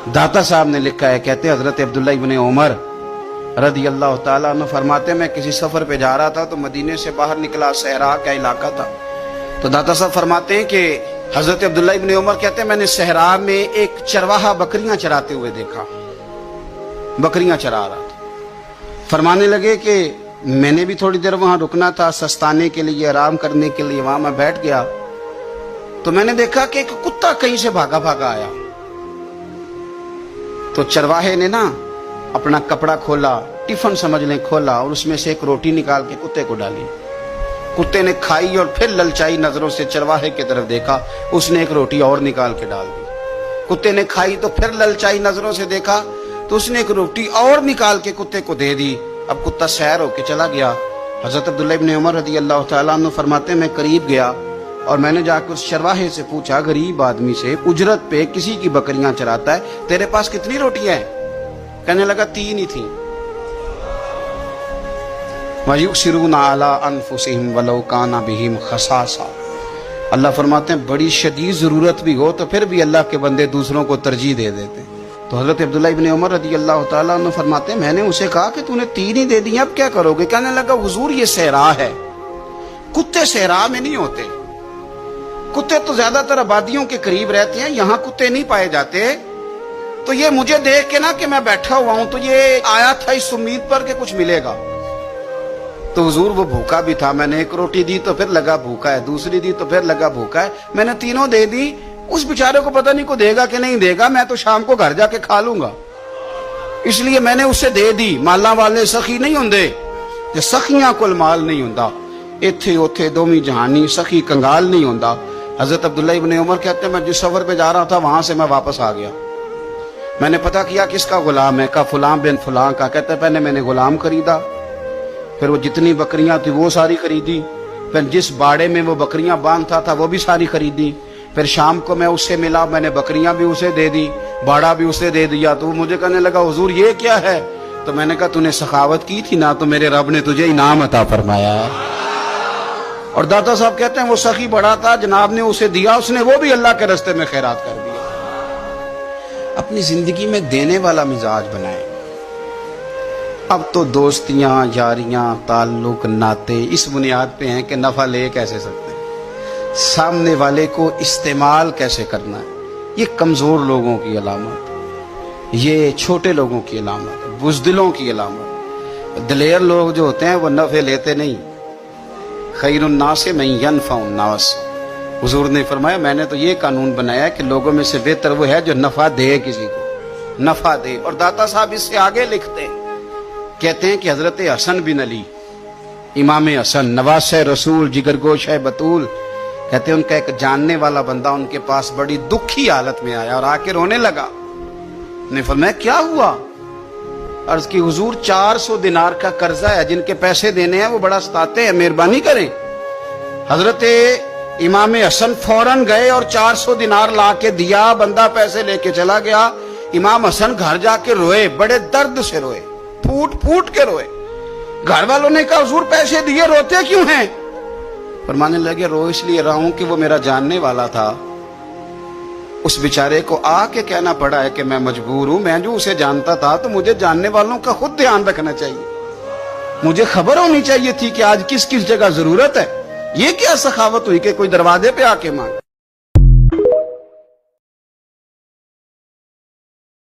दाता साहब ने लिखा है, कहते हजरत अब्दुल्ला इब्न उमर रदी अल्लाह ताला अन्हु फरमाते, मैं किसी सफर पे जा रहा था तो मदीने से बाहर निकला, सहरा का इलाका था। तो दाता साहब फरमाते हैं कि हजरत अब्दुल्ला इब्न उमर कहते हैं, मैंने सहरा में एक चरवाहा बकरियां चराते हुए देखा, बकरियां चरा रहा था। फरमाने लगे कि मैंने भी थोड़ी देर वहां रुकना था, सस्ताने के लिए, आराम करने के लिए। वहां मैं बैठ गया तो मैंने देखा कि एक कुत्ता कहीं से भागा भागा आया। तो चरवाहे ने ना अपना कपड़ा खोला, टिफिन समझ लें खोला, और उसमें से एक रोटी निकाल के कुत्ते को डाली। कुत्ते ने खाई और फिर ललचाई नजरों से चरवाहे की तरफ देखा, उसने एक रोटी और निकाल के डाल दी। कुत्ते ने खाई तो फिर ललचाई नजरों से देखा तो उसने एक रोटी और निकाल के कुत्ते को दे दी। अब कुत्ता सैर होके चला गया। हजरत अब्दुल्ला इब्न उमर रज़ी अल्लाह तआला अन्हु फरमाते, मैं करीब गया और मैंने जाकर उस चरवाहे से पूछा, गरीब आदमी से, उजरत पे किसी की बकरियां चराता है, तेरे पास कितनी रोटियां हैं? कहने लगा 3 ही थी। वयुसिरून अला अनफुसिहिम वलौ काना बिहिम खसासा। अल्लाह फरमाते हैं बड़ी शदीद जरूरत भी हो तो फिर भी अल्लाह के बंदे दूसरों को तरजीह दे देते हैं। तो हजरत अब्दुल्ला इब्न उमर रज़ी अल्लाह तआला अन्हु फरमाते हैं, मैंने उसे कहा कि तूने 3 ही दे दी, अब क्या करोगे? कहने लगा, हुजूर ये सहरा है, कुत्ते सहरा में नहीं होते, कुत्ते तो ज्यादातर आबादियों के करीब रहते हैं, यहाँ कुत्ते नहीं पाए जाते। तो ये मुझे देख के ना कि मैं बैठा हुआ हूं तो ये आया था इस उम्मीद पर कि कुछ मिलेगा। तो हुजूर वो भूखा भी था, मैंने एक रोटी दी तो फिर लगा भूखा है, दूसरी दी तो फिर लगा भूखा है, मैंने 3 दे दी। उस बेचारे को पता नहीं को देगा कि नहीं देगा, मैं तो शाम को घर जाके खा लूंगा, इसलिए मैंने उसे दे दी। माला वाले सखी नहीं होंगे, जे सखियां कोल माल नहीं होंदा, इत्थे उथे दोमी जहानी सखी कंगाल नहीं होंदा। हजरत अब्दुल्ला इब्न उमर कहते हैं, मैं जिस सफर पे जा रहा था वहां से मैं वापस आ गया। मैंने पता किया किसका गुलाम है, का फुलां बिन फुलां का। कहते पहले मैंने गुलाम खरीदा, फिर वो जितनी बकरियां थी वो सारी खरीदी, फिर जिस बाड़े में वो बकरियां बांधता था वो भी सारी खरीदी। फिर शाम को मैं उससे मिला, मैंने बकरियां भी उसे दे दी, बाड़ा भी उसे दे दिया। तो वो मुझे कहने लगा, हुजूर ये क्या है? तो मैंने कहा, तूने सखावत की थी ना, तो मेरे रब ने तुझे इनाम अता फरमाया। और दाता साहब कहते हैं वो सखी बड़ा था, जनाब ने उसे दिया, उसने वो भी अल्लाह के रास्ते में खैरात कर दिया। अपनी जिंदगी में देने वाला मिजाज बनाए। अब तो दोस्तियां, यारियां, ताल्लुक, नाते इस बुनियाद पे हैं कि नफा ले कैसे सकते हैं, सामने वाले को इस्तेमाल कैसे करना है। ये कमजोर लोगों की अलामत, ये छोटे लोगों की अलामत, बुज़दिलों की अलामत। दिलेर लोग जो होते हैं वो नफे लेते नहीं। खैरुन्नास मन यनफ़उन्नास। हुजूर ने फरमाया, मैंने तो ये कानून बनाया कि लोगों में से बेहतर वो है जो नफा दे, किसी को नफा दे। और दाता साहब इससे आगे लिखते हैं, कहते हैं कि हजरत हसन बिन अली, इमाम हसन, नवासे रसूल, जिगरगोश है बतूल, कहते हैं उनका एक जानने वाला बंदा उनके पास बड़ी दुखी हालत में आया और आके रोने लगा। ने फरमाया, क्या हुआ? अर्ज की, हुजूर 400 दिनार का कर्जा है, जिनके पैसे देने हैं वो बड़ा सताते हैं, मेहरबानी करें। हजरत इमाम हसन फौरन गए और 400 दिनार ला के दिया, बंदा पैसे लेके चला गया। इमाम हसन घर जाके रोए, बड़े दर्द से रोए, फूट फूट के रोए। घर वालों ने कहा, हुजूर पैसे दिए, रोते क्यों हैं? फरमाने लगे, रो इसलिए रहा हूं कि वो मेरा जानने वाला था, उस बेचारे को आके कहना पड़ा है कि मैं मजबूर हूं। मैं जो उसे जानता था तो मुझे जानने वालों का खुद ध्यान रखना चाहिए, मुझे खबर होनी चाहिए थी कि आज किस किस जगह जरूरत है। ये क्या सखावत हुई कि कोई दरवाजे पे आके मांगे।